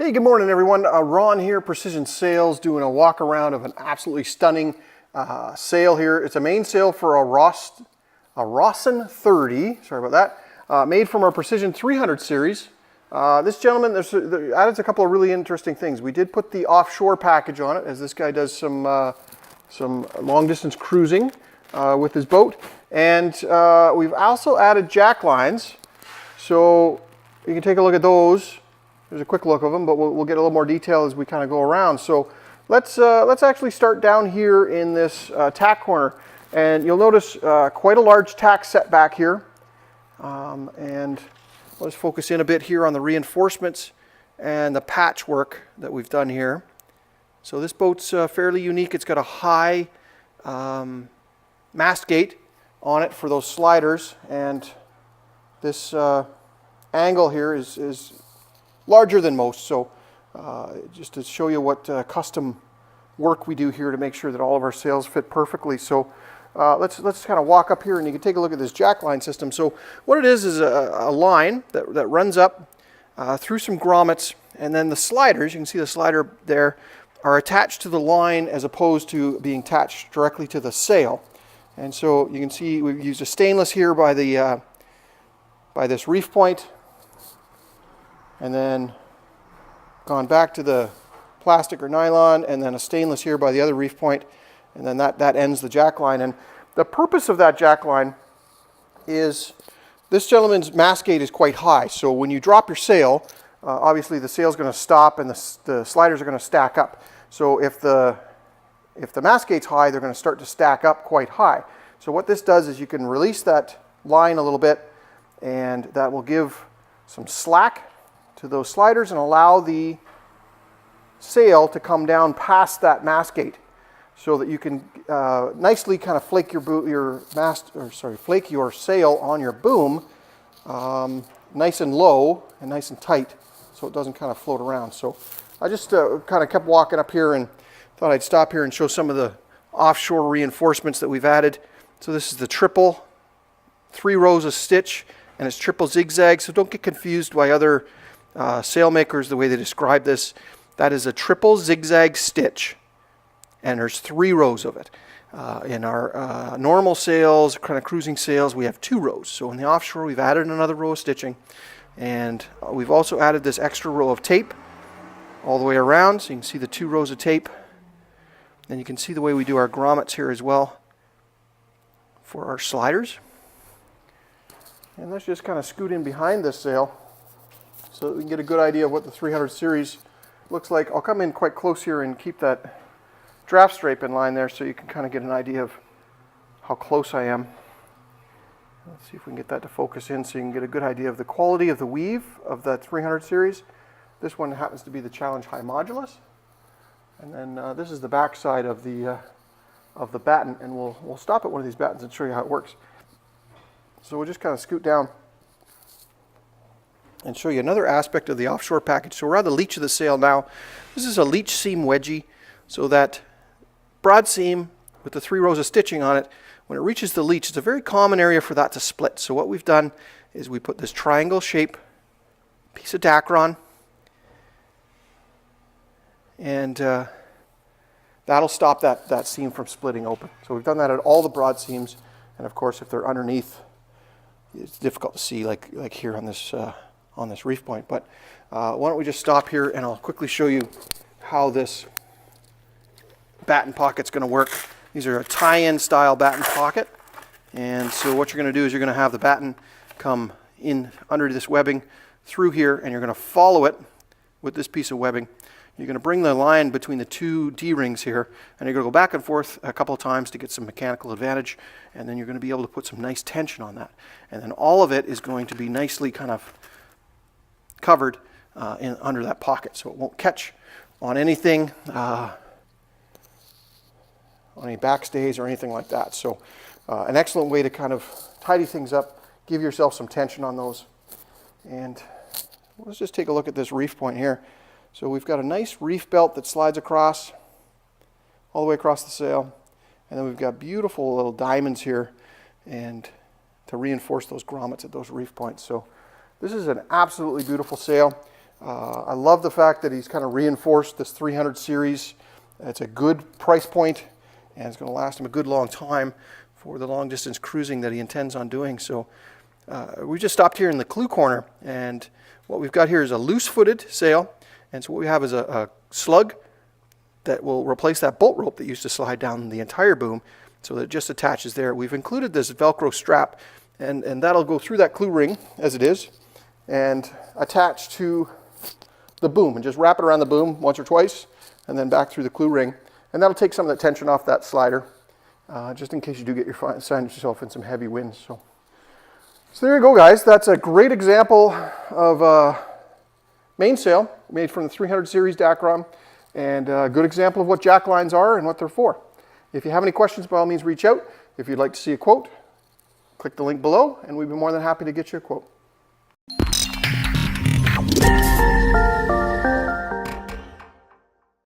Hey, good morning everyone. Ron here, Precision Sails, doing a walk around of an absolutely stunning sail here. It's a mainsail for a Rawson 30, sorry about that, made from our Precision 300 series. This gentleman, there added a couple of really interesting things. We did put the Offshore package on it, as this guy does some long distance cruising with his boat. And we've also added jack lines, so you can take a look at those. There's a quick look of them, but we'll get a little more detail as we kind of go around. So let's actually start down here in this tack corner, and you'll notice quite a large tack set back here. And let's focus in a bit here on the reinforcements and the patchwork that we've done here. So this boat's fairly unique. It's got a high mast gate on it for those sliders, and this angle here is larger than most, so just to show you what custom work we do here to make sure that all of our sails fit perfectly. So let's kind of walk up here, and you can take a look at this jack line system. So what it is a line that runs up through some grommets, and then the sliders, you can see the slider there, are attached to the line as opposed to being attached directly to the sail. And so you can see we've used a stainless here by the by this reef point, and then gone back to the plastic or nylon, and then a stainless here by the other reef point, and then that ends the jack line. And the purpose of that jack line is this gentleman's mast gate is quite high, so when you drop your sail, obviously the sail's going to stop and the sliders are going to stack up. So if the mast gate's high, they're going to start to stack up quite high. So what this does is you can release that line a little bit, and that will give some slack to those sliders and allow the sail to come down past that mast gate, so that you can nicely kind of flake flake your sail on your boom nice and low and nice and tight, so it doesn't kind of float around. So I just kind of kept walking up here and thought I'd stop here and show some of the offshore reinforcements that we've added. So this is the triple 3 rows of stitch, and it's triple zigzag, so don't get confused by other sail makers the way they describe this. That is a triple zigzag stitch, and there's 3 rows of it. In our normal sails, kind of cruising sails, we have 2 rows. So in the offshore, we've added another row of stitching, and we've also added this extra row of tape all the way around, so you can see the 2 rows of tape. And you can see the way we do our grommets here as well for our sliders. And let's just kind of scoot in behind this sail so that we can get a good idea of what the 300 series looks like. I'll come in quite close here and keep that draft stripe in line there so you can kind of get an idea of how close I am. Let's see if we can get that to focus in so you can get a good idea of the quality of the weave of the 300 series. This one happens to be the Challenge High Modulus. And then this is the back side of the batten, and we'll stop at one of these battens and show you how it works. So we'll just kind of scoot down and show you another aspect of the offshore package. So we're on the leech of the sail now. This is a leech seam wedgie, so that broad seam with the 3 rows of stitching on it, when it reaches the leech, it's a very common area for that to split. So what we've done is we put this triangle shape piece of Dacron, and that'll stop that seam from splitting open. So we've done that at all the broad seams, and of course if they're underneath, it's difficult to see like here on this reef point. But why don't we just stop here, and I'll quickly show you how this batten pocket's going to work. These are a tie-in style batten pocket, and so what you're going to do is you're going to have the batten come in under this webbing through here, and you're going to follow it with this piece of webbing. You're going to bring the line between the 2 D-rings here, and you're going to go back and forth a couple of times to get some mechanical advantage, and then you're going to be able to put some nice tension on that. And then all of it is going to be nicely kind of covered under that pocket, so it won't catch on anything, on any backstays or anything like that. So an excellent way to kind of tidy things up, give yourself some tension on those. And let's just take a look at this reef point here. So we've got a nice reef belt that slides across, all the way across the sail. And then we've got beautiful little diamonds here and to reinforce those grommets at those reef points. So this is an absolutely beautiful sail. I love the fact that he's kind of reinforced this 300 series. It's a good price point, and it's going to last him a good long time for the long distance cruising that he intends on doing. So we just stopped here in the clue corner, and what we've got here is a loose-footed sail. And so what we have is a slug that will replace that bolt rope that used to slide down the entire boom, so that it just attaches there. We've included this Velcro strap, and that'll go through that clue ring as it is and attach to the boom, and just wrap it around the boom once or twice and then back through the clue ring. And that'll take some of the tension off that slider, just in case you do find yourself in some heavy winds. So there you go, guys. That's a great example of mainsail made from the 300 series Dacron, and a good example of what jack lines are and what they're for. If you have any questions, by all means reach out. If you'd like to see a quote, click the link below and we'd be more than happy to get you a quote.